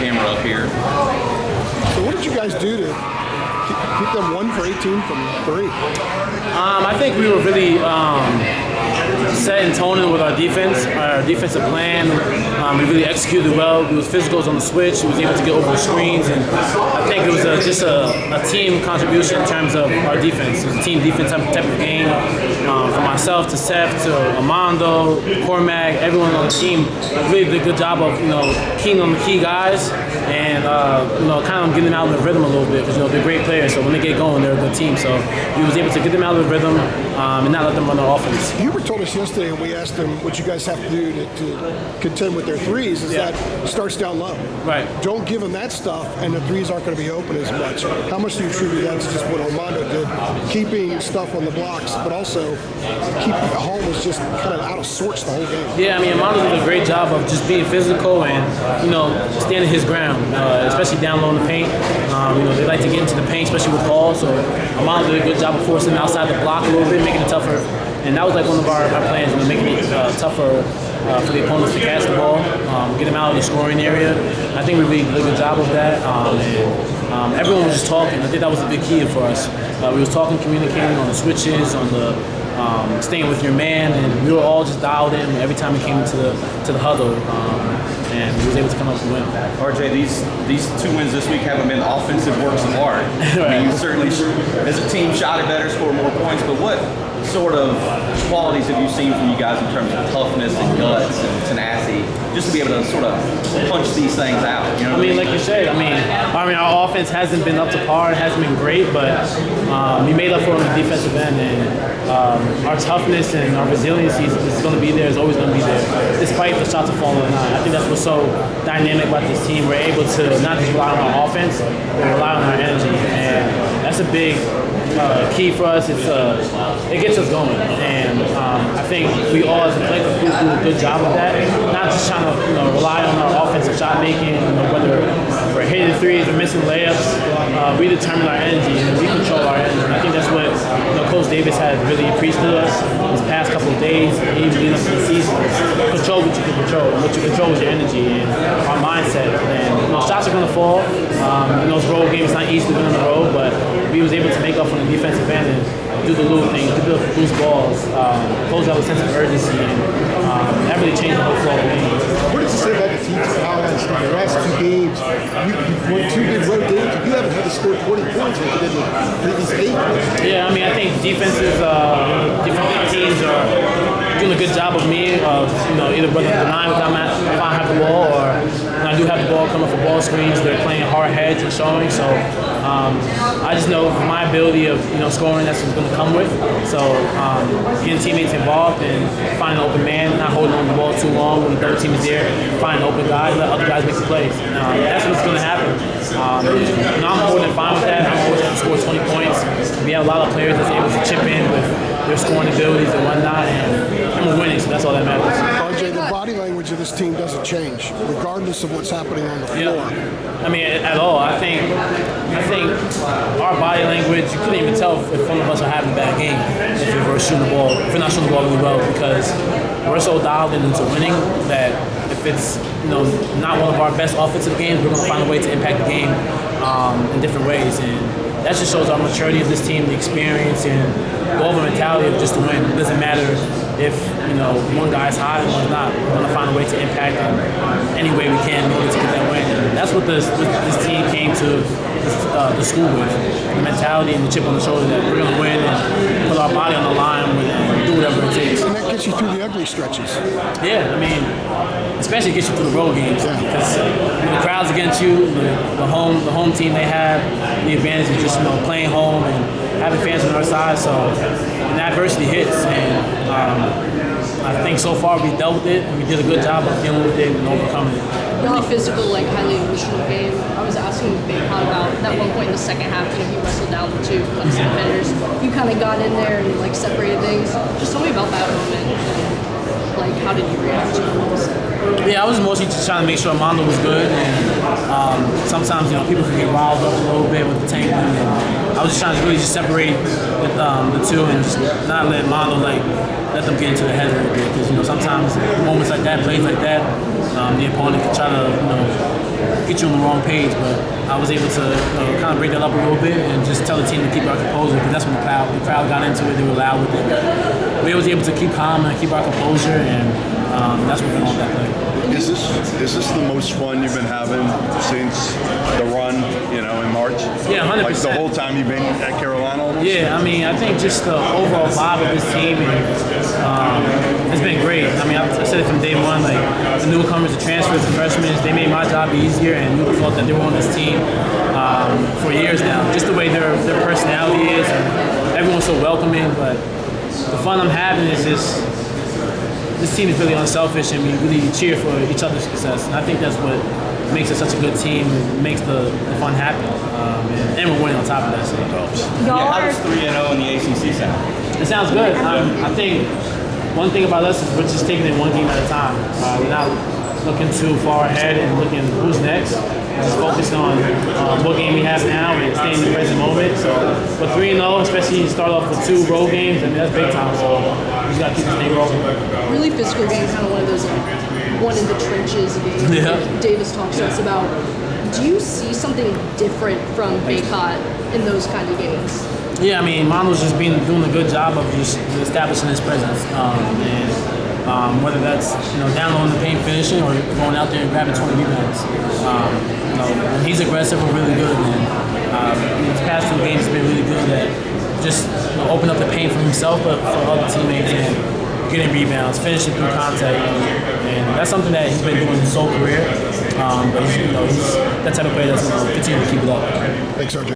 camera up here. So what did you guys do to keep them 1 for 18 from 3? I think we were really set in tone with our defense, our defensive plan. We really executed well. We was physicals on the switch. We was able to get over the screens, and I think it was just a team contribution in terms of our defense. It was a team defense type of game. From myself to Seth to Armando, Cormac, everyone on the team really did a good job of keying on the key guys and kind of getting them out of the rhythm a little bit because they're great players. So when they get going, they're a good team. So we was able to get them out of the rhythm and not let them run their offense. Hubert told us yesterday, and we asked him what you guys have to do to contend with their threes, is that it starts down low. Right. Don't give them that stuff, and the threes aren't going to be open as much. How much do you attribute that to just what Armando did, keeping stuff on the blocks, but also keeping Hall was just kind of out of sorts the whole game? Yeah, I mean, Armando did a great job of just being physical and, standing his ground, especially down low in the paint. They like to get into the paint, especially with Hall, so Armando did a good job of forcing him outside the block a little bit, making it tougher. And that was like one of our plans, making it tougher for the opponents to catch the ball, get them out of the scoring area. I think we really did a good job of that. Everyone was just talking. I think that was a big key for us. We was talking, communicating on the switches, on the staying with your man, and we were all just dialed in every time we came into the huddle. And we was able to come up with a win. RJ, these 2 wins this week haven't been offensive works of art. Right. I mean, you certainly, as a team, shot it better, scored more points, but what sort of qualities have you seen from you guys in terms of toughness and guts and tenacity, just to be able to sort of punch these things out? You know what I mean? Like you said, our offense hasn't been up to par, it hasn't been great, but we made up for it on the defensive end, and our toughness and our resiliency is going to be there, is always going to be there, despite the shots are falling on the line. I think that's what's so dynamic about this team. We're able to not just rely on our offense, but rely on our energy, and that's a big key for us. It gets us going, and I think we all as a collective do a good job of that. Not just trying to rely on our offensive shot making, whether we're hitting threes or missing layups. We determine our energy and we control our energy. And I think that's what Coach Davis has really preached to us these past couple of days, even leading up to the season. Control what you can control. What you control is your energy and our mindset. And shots are going to fall. In those road games, it's not easy to win on the road, but we was able to make up on the defensive end and do the little things, do the loose balls, close out with a sense of urgency, and that really changed the whole flow of the game. What does it say about the team's balance in the last 2 games? You've won 2 good road games. You haven't had to score 20 points like you did in the previous 8. Yeah, I think defenses, different teams are doing a good job of me, of either whether denying if I have the ball, or when I do have the ball coming for ball screens, they're playing hard heads and showing. So I just know my ability of scoring, that's what's going to come with. So getting teammates involved and finding an open man, not holding on the ball too long when the third team is there, find an open guy, let other guys make the plays. That's what's going to happen. I'm more than fine with that. I'm always going to score 20 points. We have a lot of players that's able to chip in with their scoring abilities and whatnot, and we're winning, so that's all that matters. RJ, the body language of this team doesn't change, regardless of what's happening on the floor. Yeah. At all. I think our body language, you couldn't even tell if one of us are having a bad game if we're not shooting the ball really well, because we're so dialed into winning that if it's not one of our best offensive games, we're going to find a way to impact the game in different ways, and that just shows our maturity of this team, the experience, and the overall mentality of just to win. It doesn't matter if one guy's hot and one's not. We're going to find a way to impact in any way we can in order to get that win. And that's what this team came to the school with, the mentality and the chip on the shoulder that we're going to win and put our body on the line and do whatever it takes. And that gets you through the ugly stretches. Yeah, especially gets you through the road games, because the crowd's against you, the home team they have, the advantage of just playing home and having fans on our side. So when adversity hits, and I think so far we dealt with it and we did a good job of dealing with it and overcoming it. Really physical, highly emotional game. I was asking Bacon about that one point in the second half, he wrestled down the 2 Clemson defenders. You kind of got in there and separated things. Just tell me about that moment. How did you react to it? Yeah, I was mostly just trying to make sure Armando was good, and sometimes people can get riled up a little bit with the tangling, and I was just trying to really just separate the 2 and just not let Armando let them get into their head a little bit, because sometimes moments like that, plays like that, the opponent can try to get you on the wrong page. But I was able to kind of break that up a little bit and just tell the team to keep our composure, because that's when the crowd got into it. They were loud with it. But we was able to keep calm and keep our composure, and that's what went on that play. Is this the most fun you've been having since the run, in March? Yeah, 100%. Like the whole time you've been at Carolina? Yeah, I mean, I think just the overall vibe of this team has been great. I mean, I said it from day one, like the newcomers, the transfers, the freshmen, they made my job easier, and we felt that they were on this team for years now. Just the way their personality is, and everyone's so welcoming. But the fun I'm having is just, this team is really unselfish, and we really cheer for each other's success. And I think that's what makes it such a good team and makes the fun happen. And we're winning on top of that, so it helps. Yeah, how does 3-0 in the ACC sound? It sounds good. I think one thing about us is we're just taking it one game at a time. We're not looking too far ahead and looking who's next. Just focused on what game we have now and staying in the present moment. So with 3-0, especially you start off with 2 road games, I mean, that's big time. So we just got to keep this thing rolling. Really physical game, kind of one of those one in the trenches games that Davis talks to us about. Do you see something different from Baycott in those kind of games? Yeah, I mean, Mondo's just doing a good job of just establishing his presence, and whether that's down on the paint finishing or going out there and grabbing 20 rebounds. When he's aggressive, we're really good. And these past 2 games have been really good at just open up the paint for himself, but for other teammates, and getting rebounds, finishing through contact, and that's something that he's been doing his whole career. But he's that type of player that's going to continue to keep it up. Thanks, RJ.